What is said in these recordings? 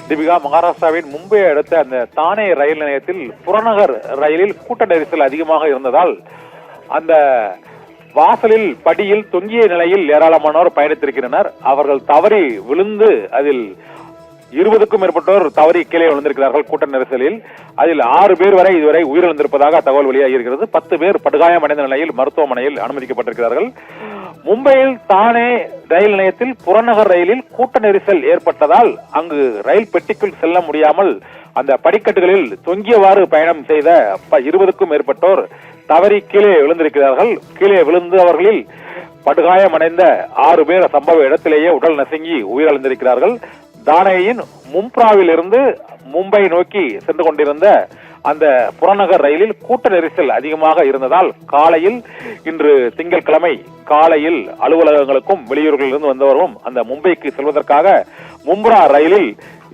தீபிகா, மகாராஷ்டிராவின் மும்பை அடுத்த அந்த தானே ரயில் நிலையத்தில் புறநகர் ரயிலில் கூட்ட நெரிசல் அதிகமாக இருந்ததால் அந்த வாசலில் படியில் தொங்கிய நிலையில் ஏராளமானோர் பயணித்திருக்கின்றனர். அவர்கள் தவறி விழுந்து அதில் 20க்கும் மேற்பட்டோர் தவறி கீழே விழுந்திருக்கிறார்கள் கூட்ட நெரிசலில். அதில் 6 பேர் வரை இதுவரை உயிரிழந்திருப்பதாக தகவல் வெளியாகியிருக்கிறது. 10 பேர் படுகாயமடைந்த நிலையில் மருத்துவமனையில் அனுமதிக்கப்பட்டிருக்கிறார்கள். மும்பையில் தானே ரயில் நிலையத்தில் புறநகர் ரயிலில் கூட்ட நெரிசல் ஏற்பட்டதால் அங்கு ரயில் பெட்டிக்குள் செல்ல முடியாமல் அந்த படிக்கட்டுகளில் தொங்கியவாறு பயணம் செய்த 20க்கும் மேற்பட்டோர் தவறி கீழே விழுந்திருக்கிறார்கள். கீழே விழுந்தவர்களில் படுகாயமடைந்த 6 பேர் சம்பவ இடத்திலேயே உடல் நசுங்கி உயிரிழந்திருக்கிறார்கள். தானேயின் மும்ப்ராவில் இருந்து மும்பை நோக்கி சென்று கொண்டிருந்த அந்த புறநகர் ரயிலில் கூட்ட நெரிசல் அதிகமாக இருந்ததால் காலையில் இன்று திங்கட்கிழமை காலையில் அலுவலகங்களுக்கும் வெளியூர்களிலிருந்து வந்தவரும் அந்த மும்பைக்கு செல்வதற்காக மும்ப்ரா ரயிலில்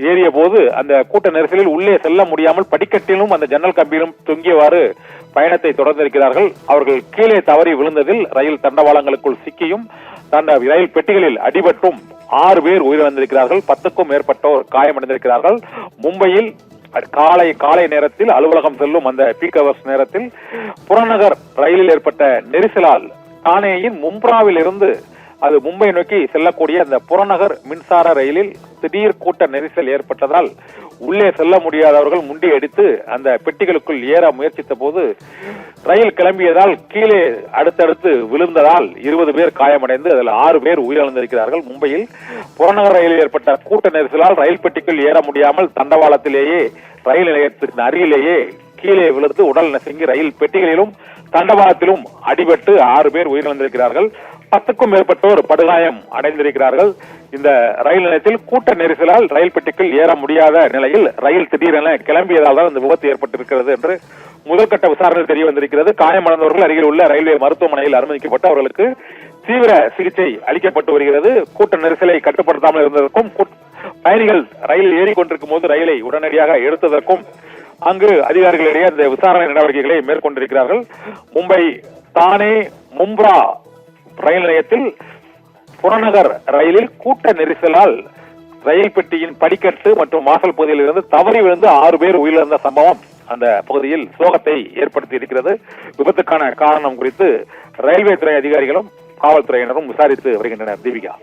ஏறிய போது அந்த கூட்ட நெரிசலில் உள்ளே செல்ல முடியாமல் படிக்கட்டிலும் அந்த ஜன்னல் கம்பியிலும் தொங்கியவாறு பயணத்தை தொடர்ந்திருக்கிறார்கள். அவர்கள் கீழே தவறி விழுந்ததில் ரயில் தண்டவாளங்களுக்குள் சிக்கியும் ரயில் பெட்டிகளில் அடிபட்டும் 6 பேர் உயிரிழந்திருக்கிறார்கள். 10க்கும் மேற்பட்டோர் காயமடைந்திருக்கிறார்கள். மும்பையில் காலை நேரத்தில் அலுவலகம் செல்லும் அந்த பீக் ஹவர்ஸ் நேரத்தில் புறநகர் ரயிலில் ஏற்பட்ட நெரிசலால் தானேயின் மும்ப்ராவில் இருந்து அது மும்பை நோக்கி செல்லக்கூடிய அந்த புறநகர் மின்சார ரயிலில் திடீர் கூட்ட நெரிசல் ஏற்பட்டதால் உள்ளே செல்ல முடியாதவர்கள் முண்டியடித்து அந்த பெட்டிகளுக்குள் ஏற முயற்சித்த போது ரயில் கிளம்பியதால் கீழே அடுத்தடுத்து விழுந்ததால் 20 பேர் காயமடைந்து அதில் 6 பேர் உயிரிழந்திருக்கிறார்கள். மும்பையில் புறநகர் ரயிலில் ஏற்பட்ட கூட்ட நெரிசலால் ரயில் பெட்டிக்குள் ஏற முடியாமல் தண்டவாளத்திலேயே ரயில் நிலையத்தின் அருகிலேயே கீழே விழுந்து உடல் நசுங்கி ரயில் பெட்டிகளிலும் தண்டவாளத்திலும் அடிபட்டு 6 பேர் உயிரிழந்திருக்கிறார்கள். 10க்கும் மேற்பட்டோர் படுகாயம் அடைந்திருக்கிறார்கள். இந்த ரயில் நிலையத்தில் கூட்ட நெரிசலால் ரயில் பெட்டிக்குள் ஏற முடியாத நிலையில் ரயில் திடீரென கிளம்பியதால் தான் இந்த விபத்து ஏற்பட்டிருக்கிறது என்று முதற்கட்ட விசாரணை தெரிய வந்திருக்கிறது. காயமடைந்தவர்கள் அருகில் உள்ள ரயில்வே மருத்துவமனையில் அனுமதிக்கப்பட்டு அவர்களுக்கு தீவிர சிகிச்சை அளிக்கப்பட்டு வருகிறது. கூட்ட நெரிசலை கட்டுப்படுத்தாமல் இருந்ததற்கும் பயணிகள் ரயில் ஏறிக்கொண்டிருக்கும் போது ரயிலை உடனடியாக எடுத்ததற்கும் அங்கு அதிகாரிகளிடையே அந்த விசாரணை நடவடிக்கைகளை மேற்கொண்டிருக்கிறார்கள். மும்பை தானே மும்ப்ரா ரயில் நிலையத்தில் புறநகர் ரயிலில் கூட்ட நெரிசலால் ரயில் பெட்டியின் படிக்கட்டு மற்றும் வாசல் பகுதியில் இருந்து தவறி விழுந்து 6 பேர் உயிரிழந்த சம்பவம் அந்த பகுதியில் சோகத்தை ஏற்படுத்தி இருக்கிறது. விபத்துக்கான காரணம் குறித்து ரயில்வே துறை அதிகாரிகளும் காவல்துறையினரும் விசாரித்து வருகின்றனர். தீபிகா.